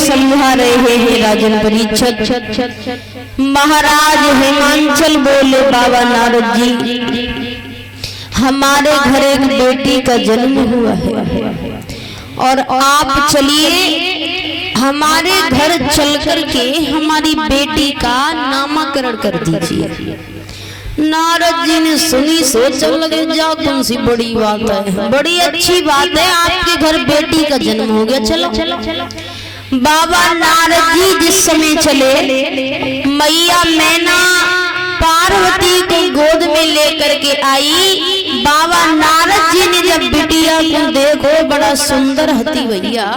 समझा रहे हैं राजन परीक्षित। महाराज हिमांचल बोले बाबा नारद जी, हमारे घर एक बेटी का जन्म हुआ है और आप चलिए हमारे घर चल कर के हमारी बेटी का नामकरण कर दीजिए। नारद जी ने सुनी, सोचने लगे जाओ कौन सी बड़ी बात है, बड़ी अच्छी बात है, आपके घर बेटी का जन्म हो गया, चलो चलो चलो। बाबा नारद जी जिस समय चले, मैया मैना पार्वती को गोद में लेकर के आई। बाबा नारद जी ने जब बिटिया को देखो, बड़ा सुंदर हती भैया,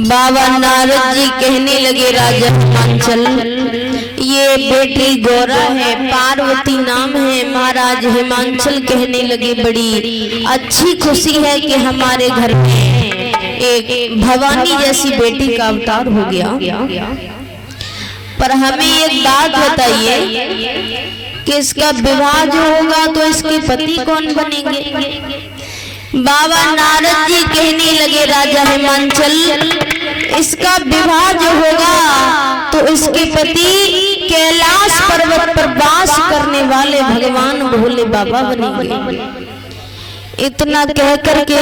बाबा नारद जी कहने लगे राजा हिमांचल, ये बेटी गौरा है, पार्वती नाम है। महाराज हिमांचल कहने लगे बड़ी अच्छी खुशी है कि हमारे घर में एक भवानी जैसी बेटी का अवतार हो गया, पर हमें एक बात बताइए कि इसका विवाह जो होगा तो इसके पति कौन बनेंगे? बाबा नारद जी कहने लगे राजा हिमांचल, इसका विवाह जो होगा तो इसके पति कैलाश पर्वत पर वास करने वाले भगवान भोले बाबा बनेंगे। इतना कह करके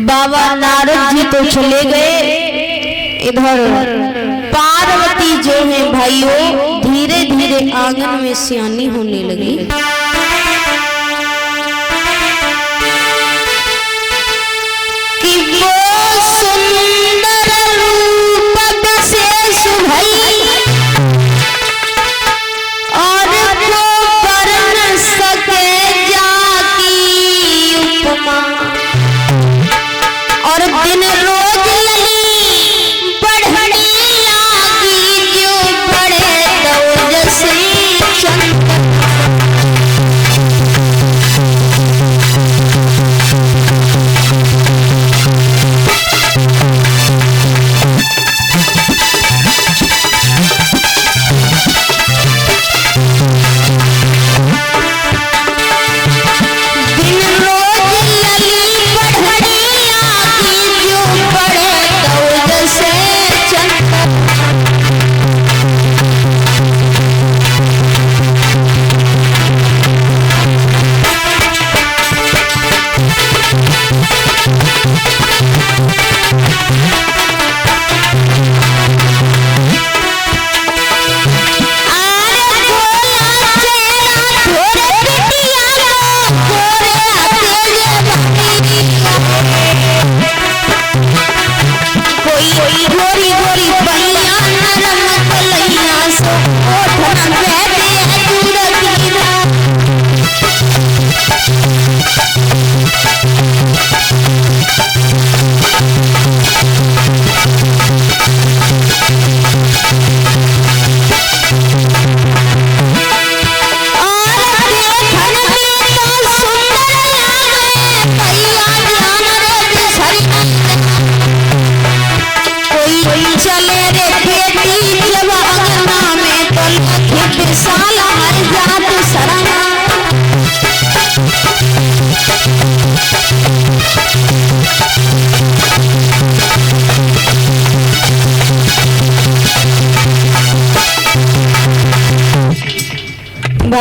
बाबा नारद जी तो चले गए। इधर पार्वती जो है भाइयों धीरे धीरे आंगन में सियानी होने लगी।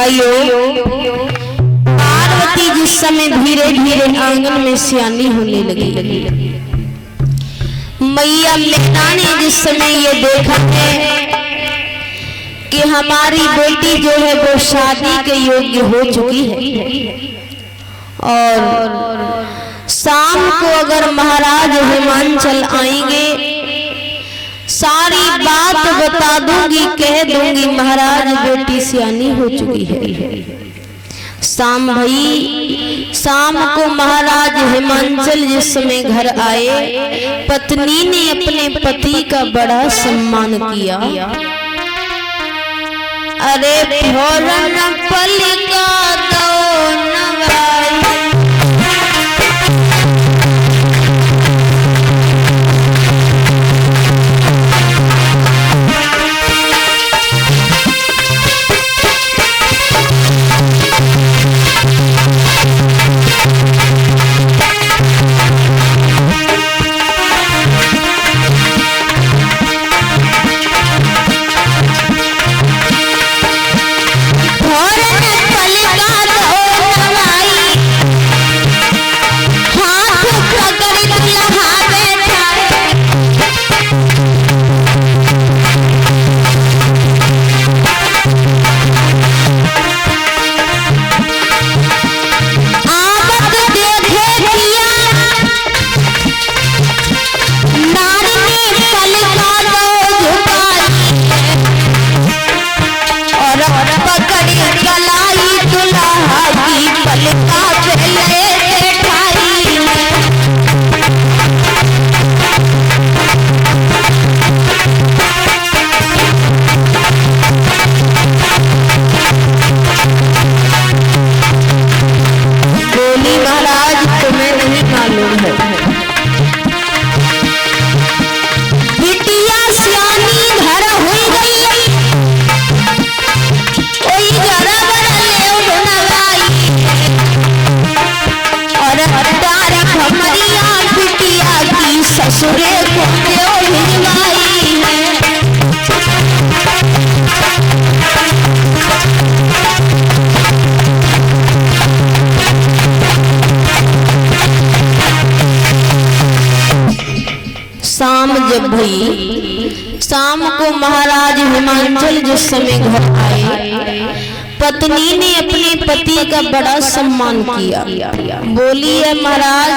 भाइयों, पार्वती जिस समय धीरे धीरे आंगन में सियानी होने लगी, मैया मीरा ने जिस समय ये देखा है कि हमारी बेटी जो है वो शादी के योग्य हो चुकी है और शाम को अगर महाराज हिमांचल आएंगे सारी बात बता दूंगी, कह दूंगी महाराज बेटी सियानी हो चुकी है। शाम भई, शाम को महाराज हिमांचल जिस समय घर आए, पत्नी ने अपने पति का बड़ा सम्मान किया। अरे फौरन पलिका दो नवाई, शाम जब भई, शाम को महाराज हिमांचल जिस समय घर आए, पत्नी ने अपने पति का बड़ा सम्मान किया। बोली है महाराज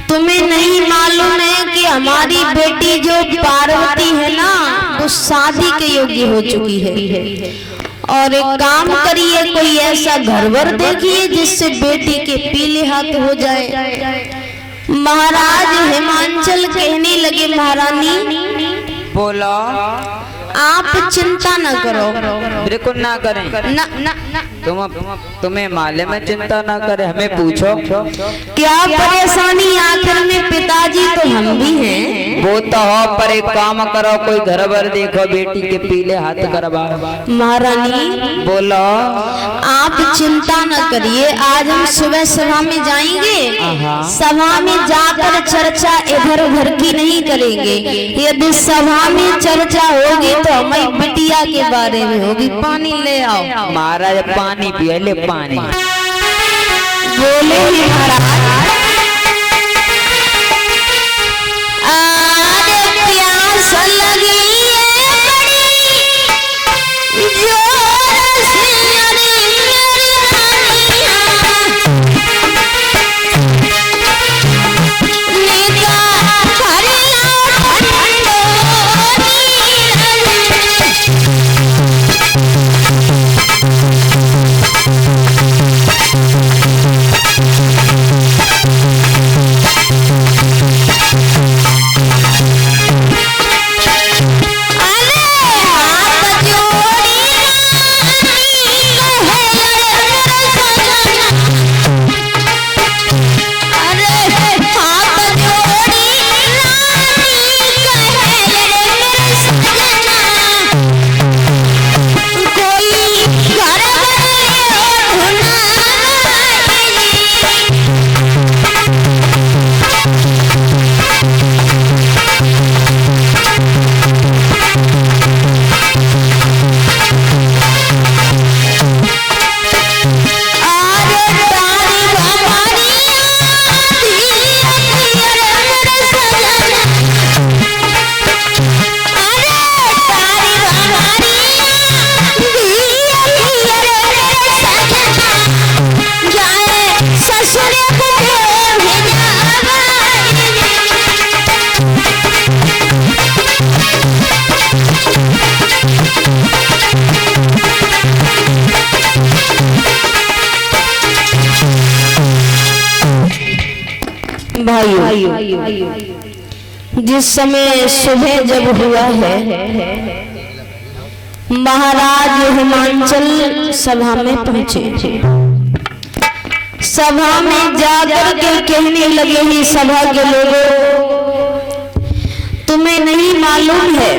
तुम्हें नहीं मालूम है कि हमारी बेटी जो पार्वती है ना वो शादी के योग्य हो चुकी है, और एक काम करिए कोई ऐसा घरवर देखिए जिससे बेटी के पीले हाथ हो जाए। महाराज हिमांचल कहने लगे महारानी बोलो आप चिंता न करो, बिल्कुल ना करें न, न, न, तुम्हें मालूम है चिंता ना करे, हमें पूछो क्या परेशानी। आखिर में पिताजी तो हम भी हैं। वो तो हो पर एक काम करो कोई घर भर देखो बेटी के पीले हाथ करवा। महारानी बोलो आप चिंता न करिए, आज हम सुबह सभा में जाएंगे, सभा में जाकर चर्चा इधर उधर की नहीं करेंगे। यदि सभा में चर्चा होगी तो हमारी बिटिया के बारे में होगी। पानी ले आओ। महाराज पानी पिए ले पानी। बोले महाराज अरे प्यास लगी भाइयों, जिस समय सुबह जब हुआ है, महाराज हिमांचल सभा में पहुंचे। सभा में जाकर के कहने लगे ही सभा के लोगों, तुम्हें नहीं मालूम है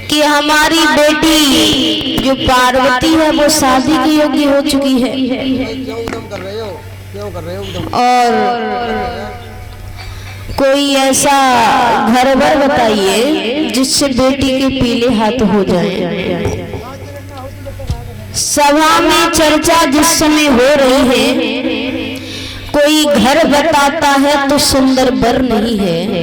कि हमारी बेटी जो पार्वती है वो शादी के योग्य हो चुकी है, और कोई ऐसा घर वर बताइए जिससे बेटी के पीले हाथ हो जाए। सभा में चर्चा जिस समय हो रही है, कोई घर बताता है तो सुंदर वर नहीं है,